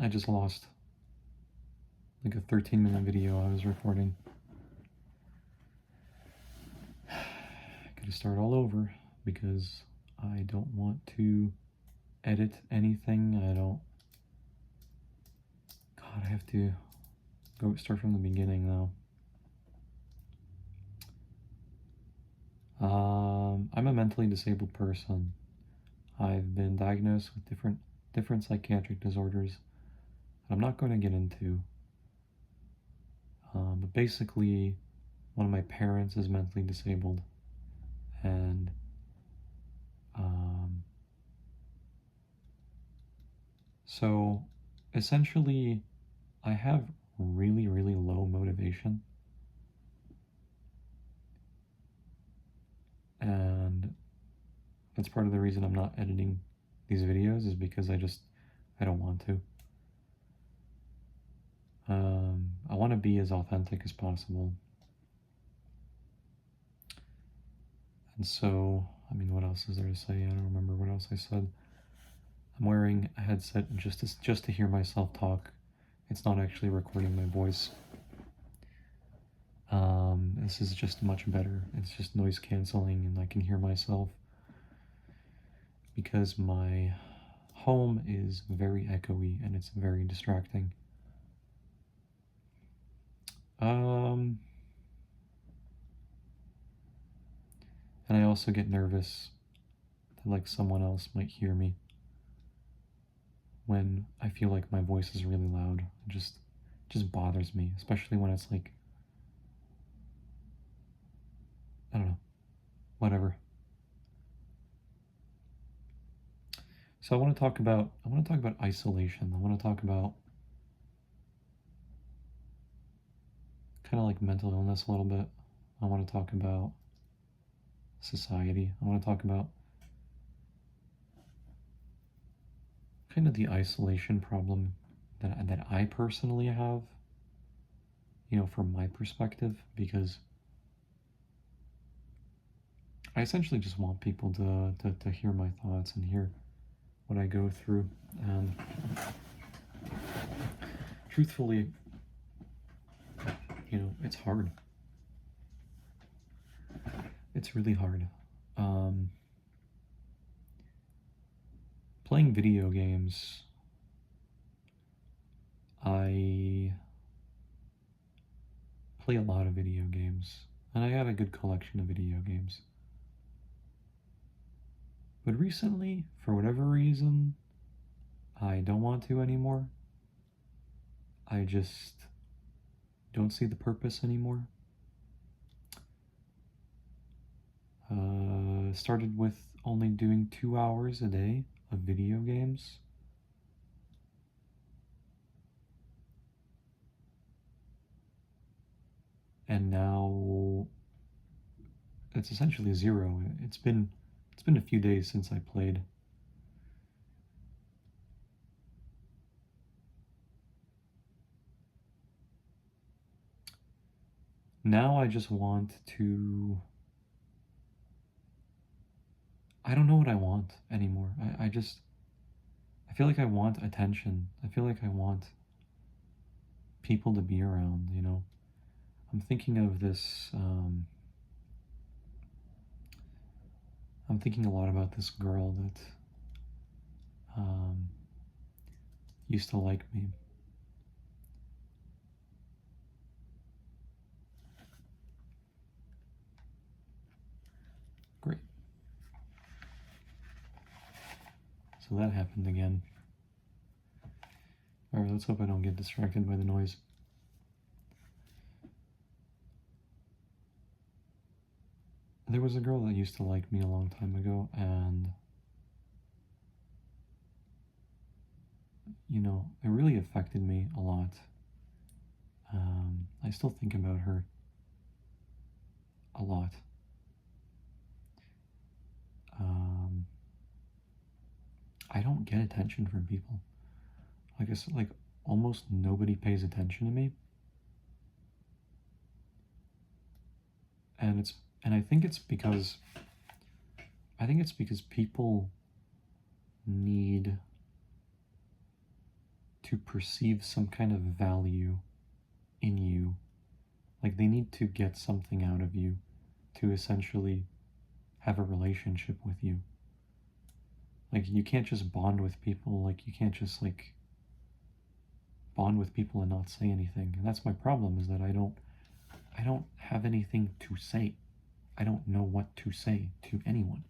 I just lost like a 13-minute video I was recording. Gotta start all over because I don't want to edit anything. God, I have to go start from the beginning now. I'm a mentally disabled person. I've been diagnosed with different psychiatric disorders that I'm not going to get into. But basically, one of my parents is mentally disabled, and so essentially, I have really, really low motivation, and that's part of the reason I'm not editing these videos, is because I don't want to. I want to be as authentic as possible. And so, I mean, what else is there to say? I don't remember what else I said. I'm wearing a headset just to hear myself talk. It's not actually recording my voice. This is just much better. It's just noise canceling and I can hear myself, because my home is very echoey and it's very distracting. And I also get nervous that like someone else might hear me when I feel like my voice is really loud. It just bothers me, especially when it's like, I don't know, whatever. So I want to talk about isolation. I want to talk about kind of like mental illness a little bit. I want to talk about society. I want to talk about kind of the isolation problem that I personally have, from my perspective, because I essentially just want people to hear my thoughts and hear what I go through. And truthfully, it's hard. It's really hard. Playing video games, I play a lot of video games, and I have a good collection of video games. But recently, for whatever reason, I don't want to anymore. I just don't see the purpose anymore. Started with only doing 2 hours a day of video games. And now it's essentially 0. It's been a few days since I played. Now I just want to, I don't know what I want anymore. I feel like I want attention. I feel like I want people to be around, I'm thinking of this, I'm thinking a lot about this girl that used to like me. Great. So that happened again. Alright, let's hope I don't get distracted by the noise. There was a girl that used to like me a long time ago, and it really affected me a lot. I still think about her a lot. I don't get attention from people. Like I said, like almost nobody pays attention to me. And I think it's because people need to perceive some kind of value in you. Like they need to get something out of you to essentially have a relationship with you. Like you can't just bond with people, like you can't just like bond with people and not say anything. And that's my problem, is that I don't have anything to say. I don't know what to say to anyone,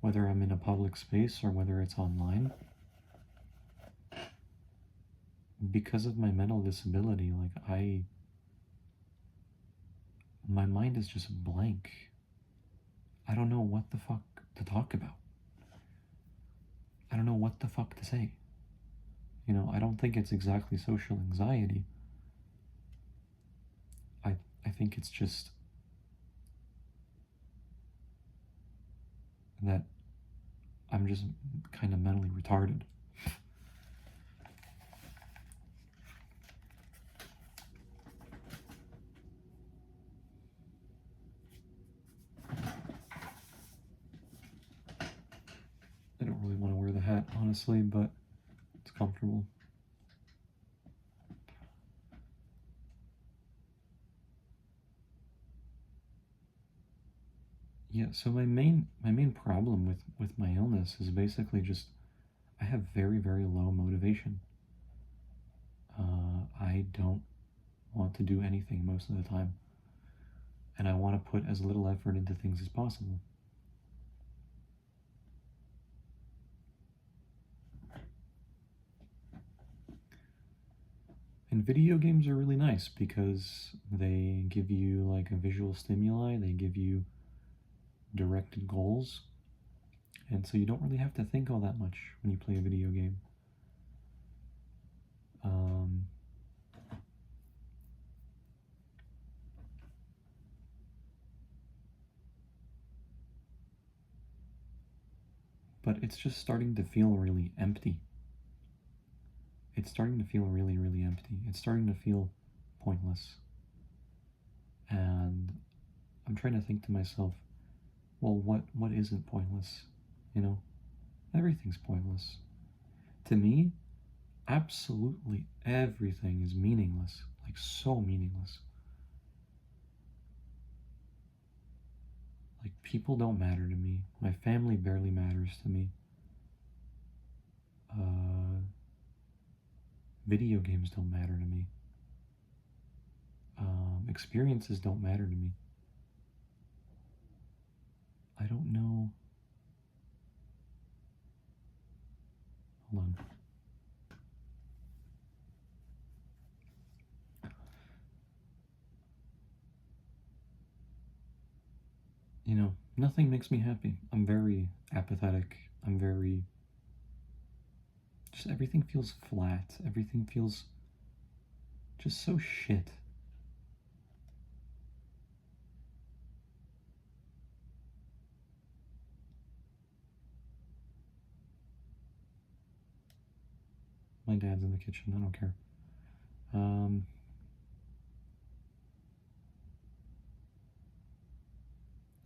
whether I'm in a public space or whether it's online. Because of my mental disability, like my mind is just blank. I don't know what the fuck to talk about. I don't know what the fuck to say. You know, I don't think it's exactly social anxiety. I think it's just that I'm just kind of mentally retarded. I don't really want to wear the hat, honestly, but it's comfortable. Yeah, so my main problem with my illness is basically just I have very, very low motivation. I don't want to do anything most of the time, and I want to put as little effort into things as possible. And video games are really nice because they give you like a visual stimuli, they give you directed goals, and so you don't really have to think all that much when you play a video game. Um, but it's just starting to feel really empty. It's starting to feel really, really empty. It's starting to feel pointless. And I'm trying to think to myself, well, what isn't pointless? You know, everything's pointless. To me, absolutely everything is meaningless, like so meaningless. Like people don't matter to me. My family barely matters to me. Uh, Video games don't matter to me. Experiences don't matter to me. I don't know. Hold on. You know, nothing makes me happy. I'm very apathetic. I'm very. Just everything feels flat. Everything feels just so shit. My dad's in the kitchen. I don't care.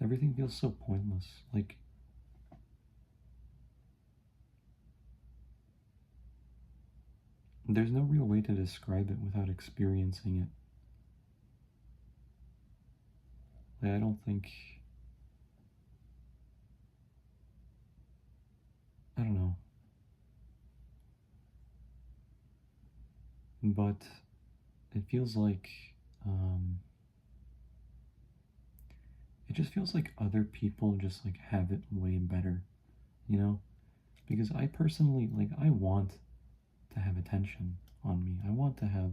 Everything feels so pointless. Like, there's no real way to describe it without experiencing it. Like, I don't think. I don't know. But it feels like. Um, it just feels like other people just like have it way better, you know? Because I personally, like, I want to have attention on me. I want to have,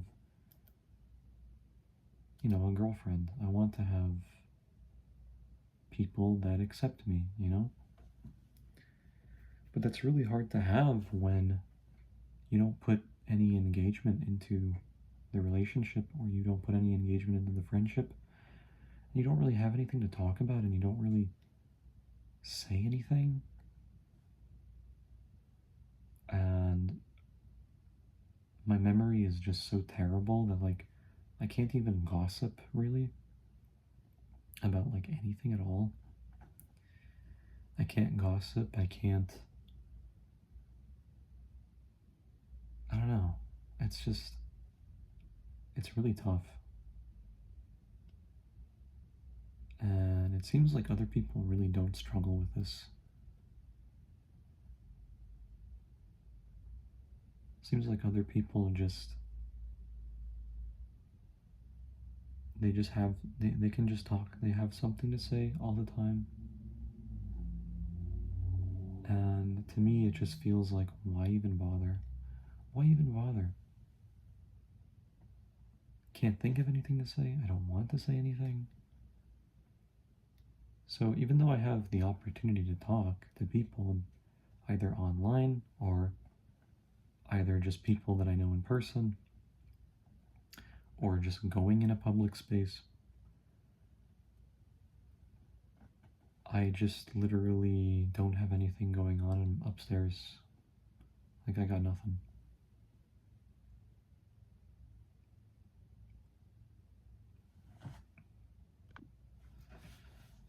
you know, a girlfriend. I want to have people that accept me, you know? But that's really hard to have when you don't put any engagement into the relationship, or you don't put any engagement into the friendship. You don't really have anything to talk about, and you don't really say anything. And my memory is just so terrible that, like, I can't even gossip really about like anything at all. I can't gossip. I can't. I don't know. it's just, it's really tough. And it seems like other people really don't struggle with this. Seems like other people just, they just have, they can just talk. They have something to say all the time. And to me, it just feels like, why even bother? Why even bother? Can't think of anything to say. I don't want to say anything. So even though I have the opportunity to talk to people, either online or either just people that I know in person, or just going in a public space, I just literally don't have anything going on upstairs. Like, I got nothing.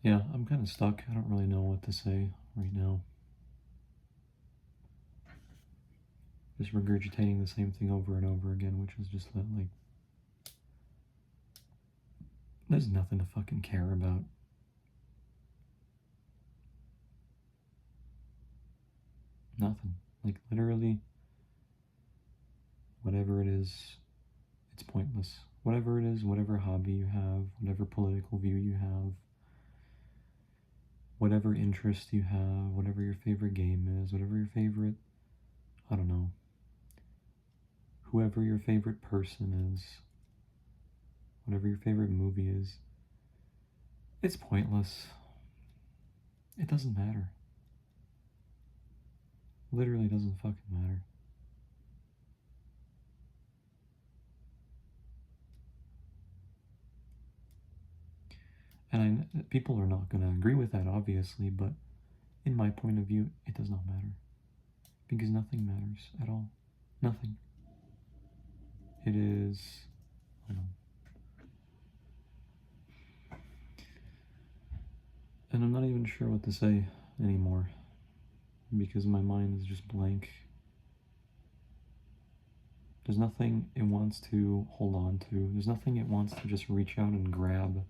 Yeah, I'm kind of stuck. I don't really know what to say right now. Just regurgitating the same thing over and over again, which is just that, like, there's nothing to fucking care about. Nothing. Like, literally, whatever it is, it's pointless. Whatever it is, whatever hobby you have, whatever political view you have, whatever interest you have, whatever your favorite game is, whatever your favorite, I don't know, whoever your favorite person is, whatever your favorite movie is, it's pointless. It doesn't matter. Literally doesn't fucking matter. And people are not going to agree with that, obviously, but in my point of view, it does not matter. Because nothing matters at all. Nothing. It is, and I'm not even sure what to say anymore, because my mind is just blank. There's nothing it wants to hold on to. There's nothing it wants to just reach out and grab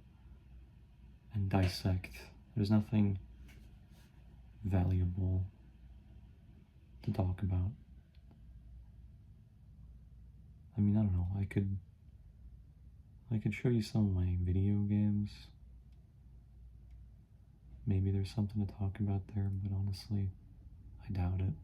and dissect. There's nothing valuable to talk about. I mean, I don't know. I could show you some of my video games. Maybe there's something to talk about there, but honestly, I doubt it.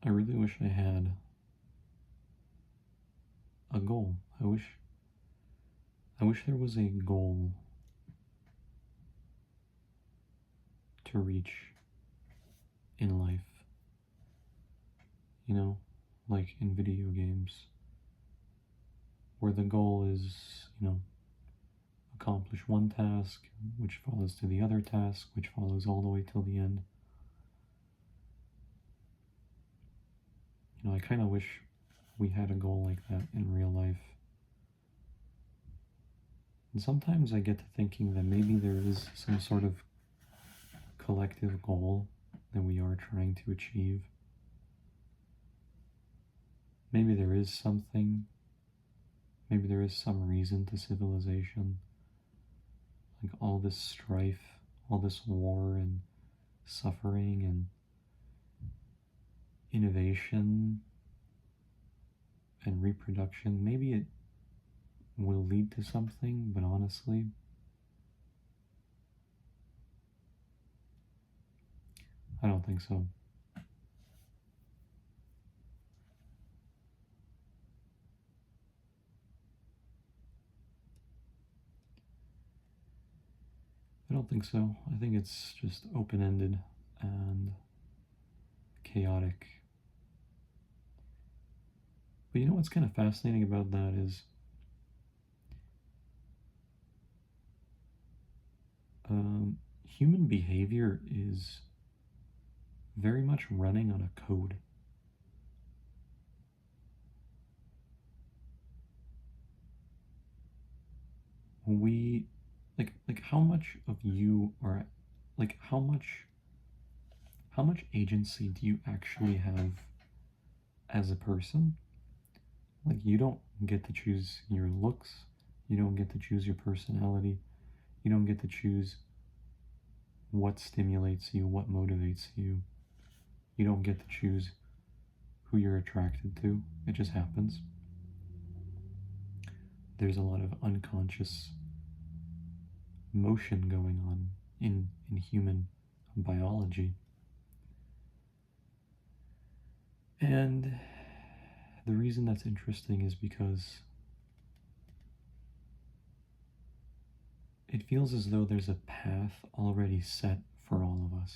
I really wish I had a goal. I wish there was a goal to reach in life. You know, like in video games, where the goal is, accomplish one task, which follows to the other task, which follows all the way till the end. I kind of wish we had a goal like that in real life. And sometimes I get to thinking that maybe there is some sort of collective goal that we are trying to achieve. Maybe there is something, maybe there is some reason to civilization. Like all this strife, all this war and suffering and innovation and reproduction, maybe it will lead to something, but honestly, I don't think so. I don't think so. I think it's just open-ended and chaotic. But you know what's kind of fascinating about that is human behavior is very much running on a code. we like how much of you are like how much agency do you actually have as a person? Like, you don't get to choose your looks, you don't get to choose your personality, you don't get to choose what stimulates you, what motivates you. You don't get to choose who you're attracted to. It just happens. There's a lot of unconscious motion going on in human biology. And the reason that's interesting is because it feels as though there's a path already set for all of us.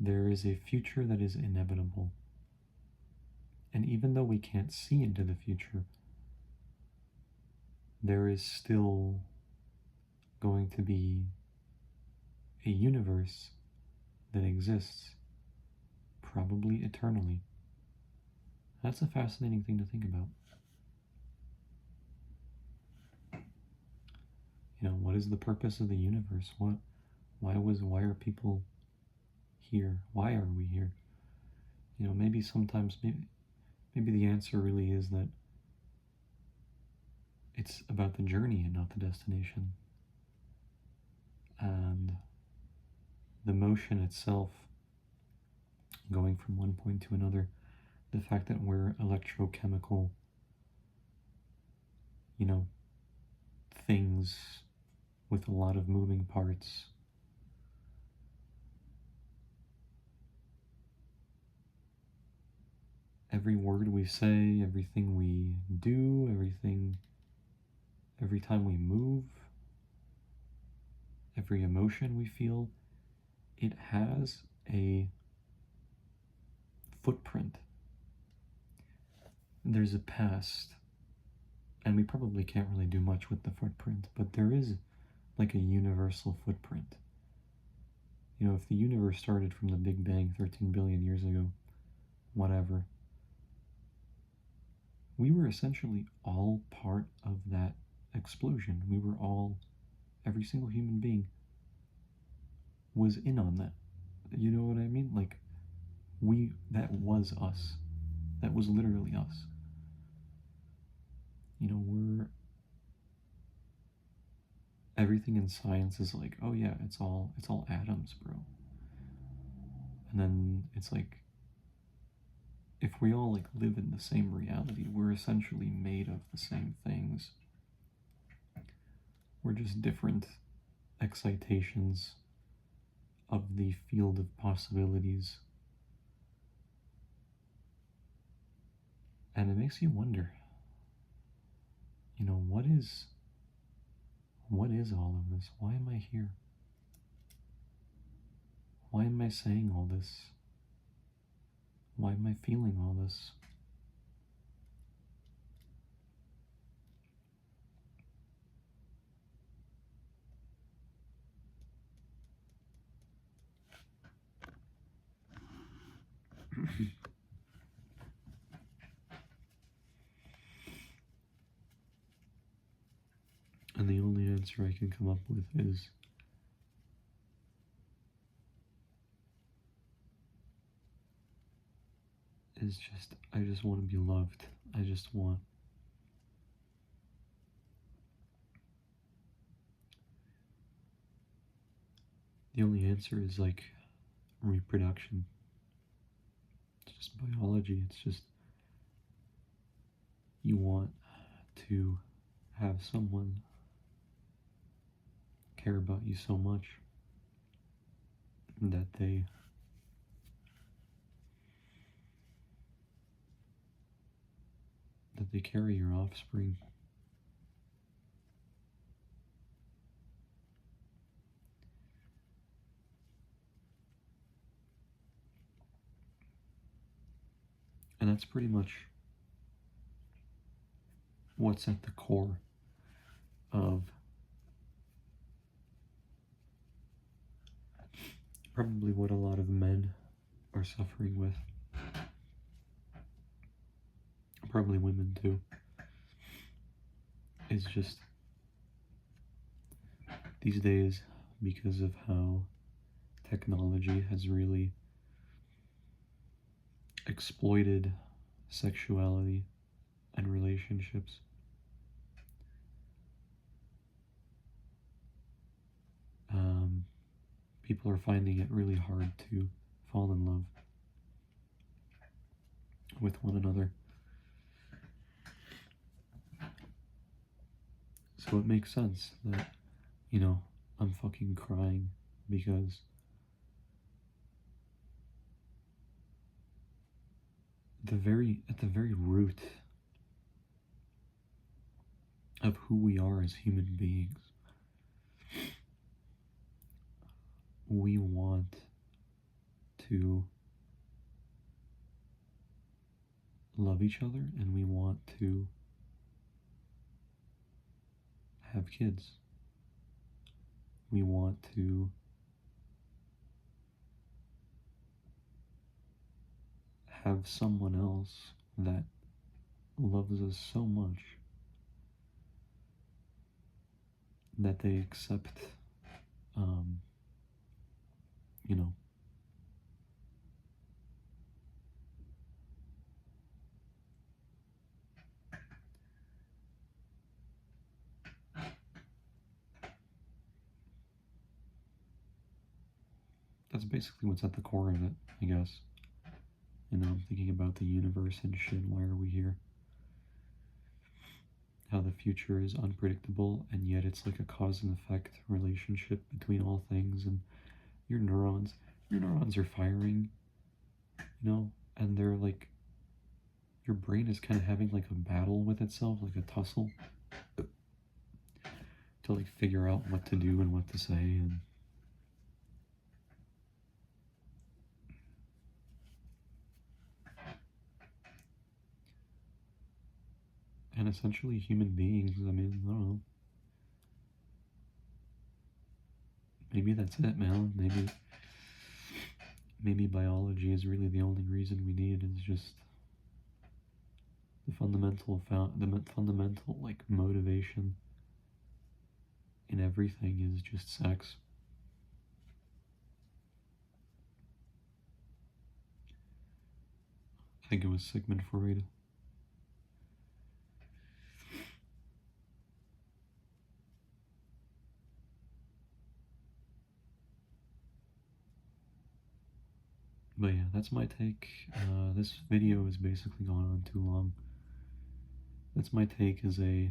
There is a future that is inevitable. And even though we can't see into the future, there is still going to be a universe that exists, probably eternally. That's a fascinating thing to think about. You know, what is the purpose of the universe? Why are people here? Why are we here? You know, maybe sometimes maybe the answer really is that it's about the journey and not the destination. And the motion itself, going from one point to another, the fact that we're electrochemical, you know, things with a lot of moving parts. Every word we say, everything we do, every time we move, every emotion we feel, it has a footprint. There's a past, and we probably can't really do much with the footprint, but there is like a universal footprint. You know, if the universe started from the Big Bang 13 billion years ago, whatever, we were essentially all part of that explosion. We were all, every single human being was in on that. You know what I mean? Like, that was us. That was literally us. You know, everything in science is like, oh yeah, it's all atoms, bro. And then it's like, if we all like live in the same reality, we're essentially made of the same things. We're just different excitations of the field of possibilities. And it makes you wonder, you know, what is all of this? Why am I here? Why am I saying all this? Why am I feeling all this? And the only answer I can come up with is just, I just want to be loved. I just want the only answer is like reproduction. It's just biology. It's just, you want to have someone care about you so much that they carry your offspring. And that's pretty much what's at the core of probably what a lot of men are suffering with. Probably women too. Is just these days, because of how technology has really exploited sexuality and relationships, people are finding it really hard to fall in love with one another. So it makes sense that, I'm fucking crying because at the very root of who we are as human beings, we want to love each other and we want to have kids. We want to have someone else that loves us so much that they accept, you know, that's basically what's at the core of it, I guess. I'm thinking about the universe and shit. Why are we here? How the future is unpredictable, and yet it's like a cause and effect relationship between all things. And your neurons are firing, and they're like, your brain is kind of having like a battle with itself, like a tussle, to like figure out what to do and what to say. And essentially human beings, I mean, I don't know. Maybe that's it, man. Maybe biology is really the only reason we need, is just the fundamental like motivation in everything is just sex. I think it was Sigmund Freud. But yeah, that's my take. This video has basically gone on too long. That's my take as a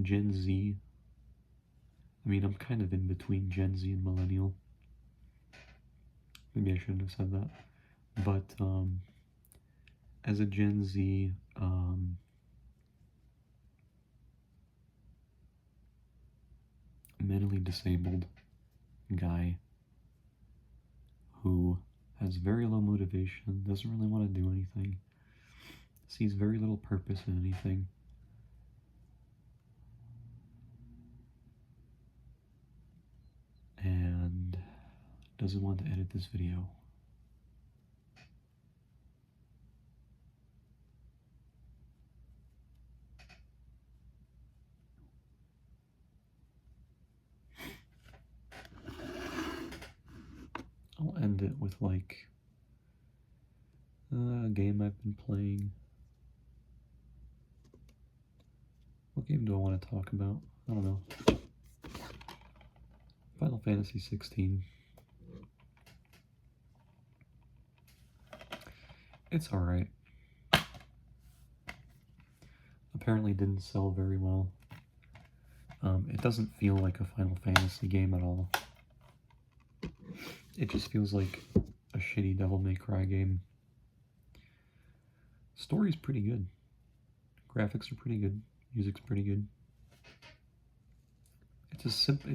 Gen Z. I mean, I'm kind of in between Gen Z and Millennial. Maybe I shouldn't have said that. But as a Gen Z, mentally disabled guy who has very low motivation, doesn't really want to do anything, sees very little purpose in anything, and doesn't want to edit this video. I'll end it with like a game I've been playing. What game do I want to talk about? I don't know. Final Fantasy 16. It's alright. Apparently didn't sell very well. It doesn't feel like a Final Fantasy game at all. It just feels like a shitty Devil May Cry game. Story's pretty good. Graphics are pretty good. Music's pretty good. It's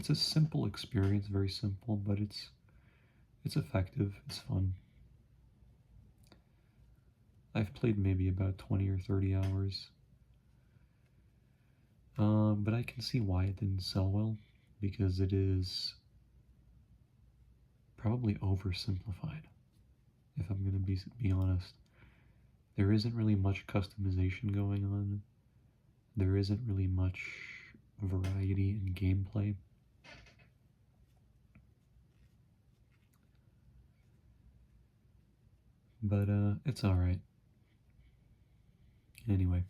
a simple experience, very simple, but it's effective. It's fun. I've played maybe about 20 or 30 hours. But I can see why it didn't sell well, because it is probably oversimplified, if I'm going to be honest. There isn't really much customization going on. There isn't really much variety in gameplay. But it's alright. Anyway.